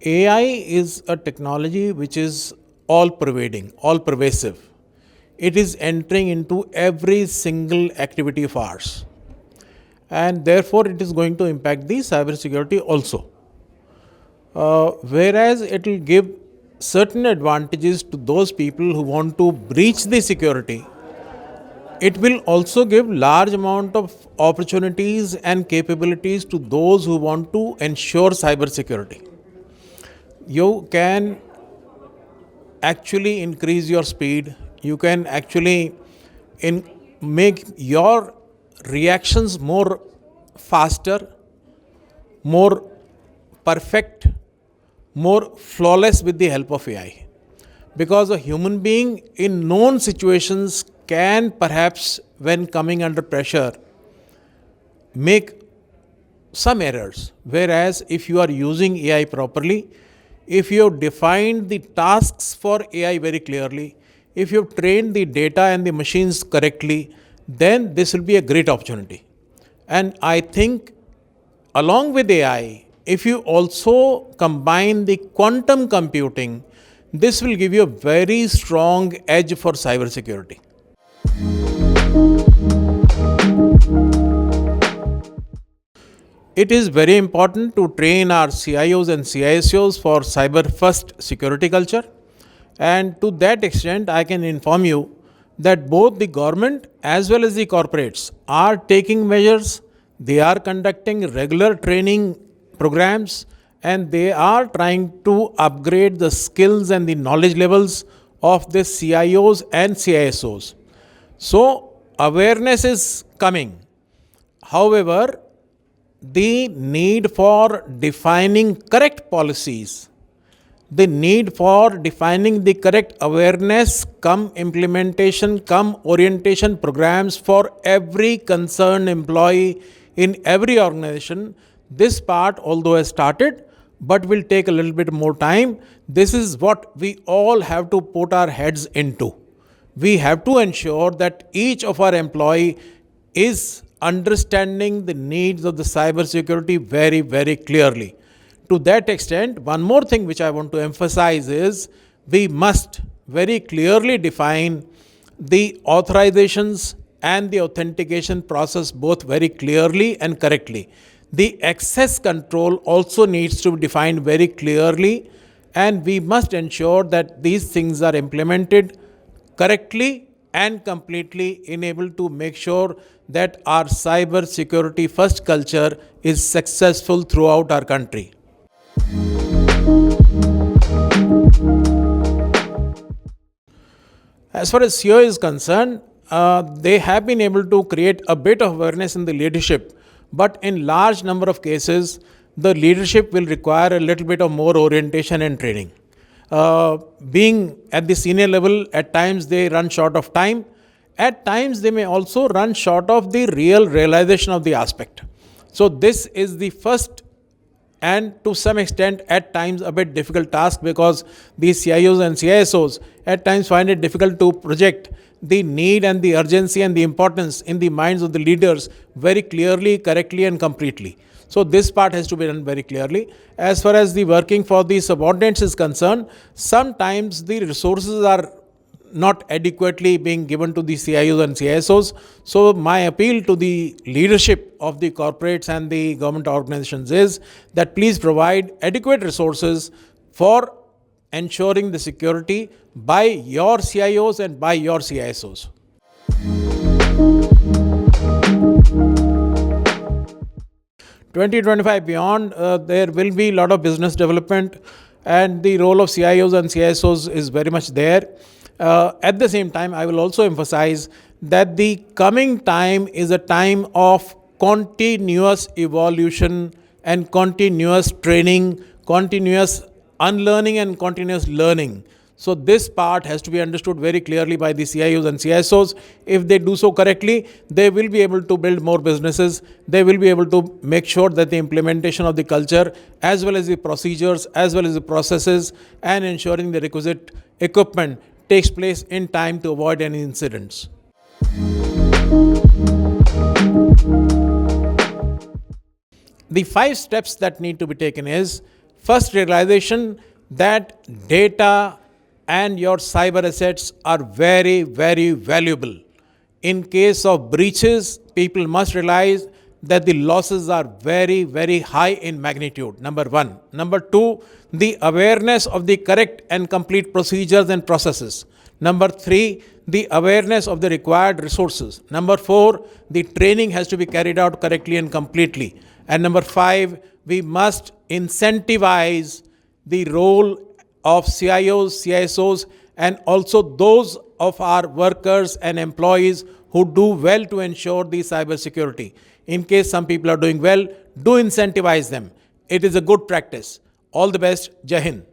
AI is a technology which is all pervading, all pervasive. It is entering into every single activity of ours, and therefore it is going to impact the cybersecurity also. Whereas it will give certain advantages to those people who want to breach the security, it will also give large amount of opportunities and capabilities to those who want to ensure cybersecurity. You can actually increase your speed. You can actually make your reactions more faster, more perfect, more flawless with the help of AI. Because a human being in known situations can perhaps, when coming under pressure, make some errors. Whereas if you are using AI properly, if you have defined the tasks for AI very clearly, if you have trained the data and the machines correctly, then this will be a great opportunity. And I think along with AI, if you also combine the quantum computing, this will give you a very strong edge for cybersecurity. It is very important to train our CIOs and CISOs for cyber first security culture. And to that extent, I can inform you that both the government as well as the corporates are taking measures. They are conducting regular training programs, and they are trying to upgrade the skills and the knowledge levels of the CIOs and CISOs. So awareness is coming. However, the need for defining correct policies, the need for defining the correct awareness, implementation, orientation programs for every concerned employee in every organization, this part, although has started, but will take a little bit more time. This is what we all have to put our heads into. We have to ensure that each of our employee is understanding the needs of the cybersecurity very, very clearly. To that extent, one more thing which I want to emphasize is we must very clearly define the authorizations and the authentication process both very clearly and correctly. The access control also needs to be defined very clearly, and we must ensure that these things are implemented correctly and completely enabled to make sure that our cyber security first culture is successful throughout our country. As far as CEO is concerned, they have been able to create a bit of awareness in the leadership, but in large number of cases, the leadership will require a little bit of more orientation and training. Being at the senior level, at times they run short of time. At times they may also run short of the real realization of the aspect. So this is the first and to some extent at times a bit difficult task, because these CIOs and CISOs at times find it difficult to project the need and the urgency and the importance in the minds of the leaders very clearly, correctly and completely. So this part has to be done very clearly. As far as the working for the subordinates is concerned, sometimes the resources are not adequately being given to the CIOs and CISOs. So my appeal to the leadership of the corporates and the government organizations is that please provide adequate resources for ensuring the security by your CIOs and by your CISOs. (2025) beyond, there will be a lot of business development, and the role of CIOs and CISOs is very much there. At the same time, I will also emphasize that the coming time is a time of continuous evolution and continuous training, continuous unlearning and continuous learning. So this part has to be understood very clearly by the CIOs and CISOs. If they do so correctly, they will be able to build more businesses. They will be able to make sure that the implementation of the culture, as well as the procedures, as well as the processes, and ensuring the requisite equipment takes place in time to avoid any incidents. The 5 steps that need to be taken is, First, realization that data and your cyber assets are very, very valuable. In case of breaches, people must realize that the losses are very, very high in magnitude. Number one. Number two, the awareness of the correct and complete procedures and processes. Number three, the awareness of the required resources. Number four, the training has to be carried out correctly and completely. And number five, we must incentivize the role of CIOs, CISOs, and also those of our workers and employees who do well to ensure the cyber security. In case some people are doing well, do incentivize them. It is a good practice. All the best. Jai Hind.